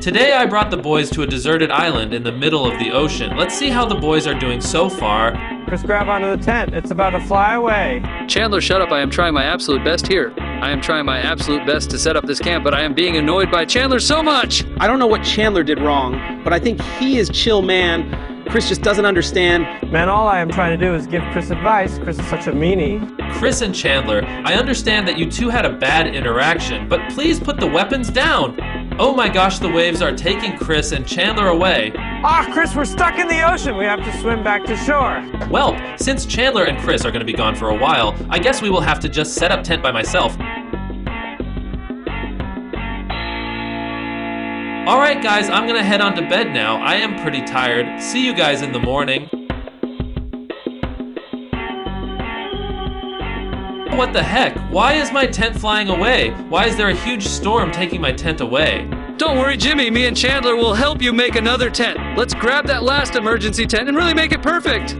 Today I brought the boys to a deserted island in the middle of the ocean. Let's see how the boys are doing so far. Chris, grab onto the tent. It's about to fly away. Chandler, shut up. I am trying my absolute best here. I am trying my absolute best to set up this camp, but I am being annoyed by Chandler so much. I don't know what Chandler did wrong, but I think he is chill man. Chris just doesn't understand. Man, all I am trying to do is give Chris advice. Chris is such a meanie. Chris and Chandler, I understand that you two had a bad interaction, but please put the weapons down. Oh my gosh, the waves are taking Chris and Chandler away. Ah, Chris, we're stuck in the ocean. We have to swim back to shore. Well, since Chandler and Chris are going to be gone for a while, I guess we will have to just set up tent by myself. Alright guys, I'm going to head on to bed now. I am pretty tired. See you guys in the morning. What the heck? Why is my tent flying away? Why is there a huge storm taking my tent away? Don't worry, Jimmy. Me and Chandler will help you make another tent. Let's grab that last emergency tent and really make it perfect.